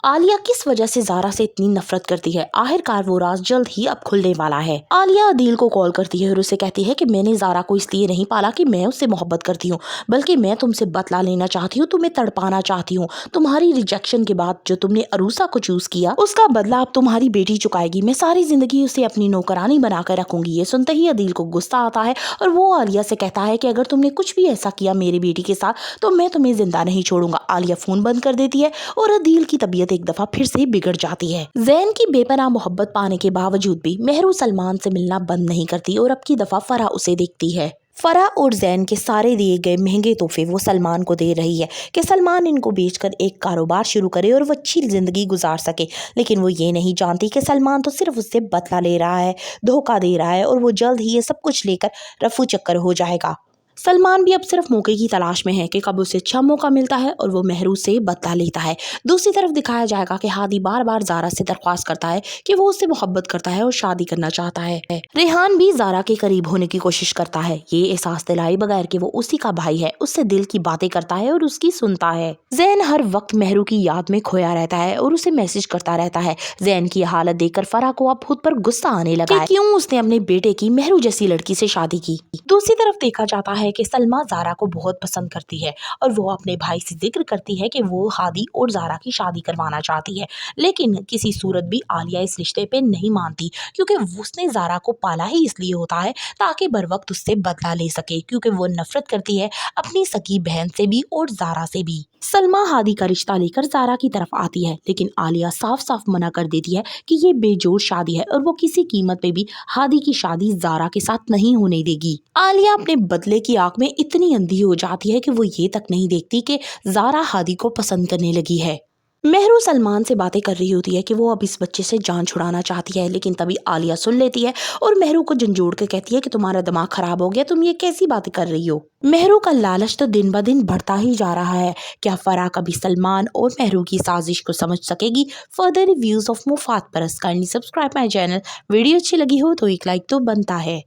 आलिया किस वजह से ज़ारा से इतनी नफरत करती है। आखिरकार वो राज जल्द ही अब खुलने वाला है। आलिया अदील को कॉल करती है और उसे कहती है कि मैंने ज़ारा को इसलिए नहीं पाला कि मैं उससे मोहब्बत करती हूँ, बल्कि मैं तुमसे बदला लेना चाहती हूँ, तुम्हें तड़पाना चाहती हूँ। तुम्हारी रिजेक्शन के बाद जो तुमने अरूसा को चूज किया उसका बदला अब तुम्हारी बेटी चुकाएगी। मैं सारी जिंदगी उसे अपनी नौकरानी बनाकर रखूंगी। ये सुनते ही अदील को गुस्सा आता है और वो आलिया से कहता है कि अगर तुमने कुछ भी ऐसा किया मेरी बेटी के साथ तो मैं तुम्हें जिंदा नहीं छोड़ूंगा। आलिया फोन बंद कर देती है और अदील की तबीयत एक दफा फिर से बिगड़ जाती है। जैन की बेपनाह मोहब्बत पाने के बावजूद भी मेहरू सलमान से मिलना बंद नहीं करती और अब की दफा फराह उसे देखती है। फराह और जैन के सारे दिए गए महंगे तोहफे वो सलमान को दे रही है कि सलमान इनको बेचकर एक कारोबार शुरू करे और वो अच्छी जिंदगी गुजार सके। लेकिन वो ये नहीं जानती कि सलमान तो सिर्फ उससे बदला ले रहा है, धोखा दे रहा है और वो जल्द ही ये सब कुछ लेकर रफू चक्कर हो जाएगा। सलमान भी अब सिर्फ मौके की तलाश में है कि कब उसे अच्छा मौका मिलता है और वो मेहरू से बदला लेता है। दूसरी तरफ दिखाया जाएगा कि हादी बार बार ज़ारा से दरख्वास्त करता है कि वो उससे मोहब्बत करता है और शादी करना चाहता है। रेहान भी ज़ारा के करीब होने की कोशिश करता है, ये एहसास दिलाए बगैर कि वो उसी का भाई है, उससे दिल की बातें करता है और उसकी सुनता है। जैन हर वक्त मेहरू की याद में खोया रहता है और उसे मैसेज करता रहता है। जैन की हालत देखकर फराह को अब खुद पर गुस्सा आने लगा है, क्यों उसने अपने बेटे की मेहरू जैसी लड़की से शादी की। दूसरी तरफ देखा जाता है कि सलमा ज़ारा को बहुत पसंद करती है और वो अपने भाई से जिक्र करती है कि वो हादी और ज़ारा की शादी करवाना चाहती है। लेकिन किसी सूरत भी आलिया इस रिश्ते पे नहीं मानती, क्योंकि उसने ज़ारा को पाला ही इसलिए होता है ताकि बर वक्त उससे बदला ले सके, क्योंकि वो नफरत करती है अपनी सगी बहन से भी और ज़ारा से भी। सलमा हादी का रिश्ता लेकर ज़ारा की तरफ आती है, लेकिन आलिया साफ साफ मना कर देती है कि ये बेजोड़ शादी है और वो किसी कीमत पे भी हादी की शादी ज़ारा के साथ नहीं होने देगी। आलिया अपने बदले की आग में इतनी अंधी हो जाती है कि वो ये तक नहीं देखती कि ज़ारा हादी को पसंद करने लगी है। मेहरू सलमान से बातें कर रही होती है कि वो अब इस बच्चे से जान छुड़ाना चाहती है, लेकिन तभी आलिया सुन लेती है और मेहरू को झंझोड़ के कहती है कि तुम्हारा दिमाग खराब हो गया, तुम ये कैसी बातें कर रही हो। मेहरू का लालच तो दिन ब दिन बढ़ता ही जा रहा है। क्या फराह कभी सलमान और मेहरू की साजिश को समझ सकेगी? फर्दर रिव्यूज ऑफ मुफात परस्त kindly subscribe my channel. Video अच्छी लगी हो तो एक लाइक तो बनता है।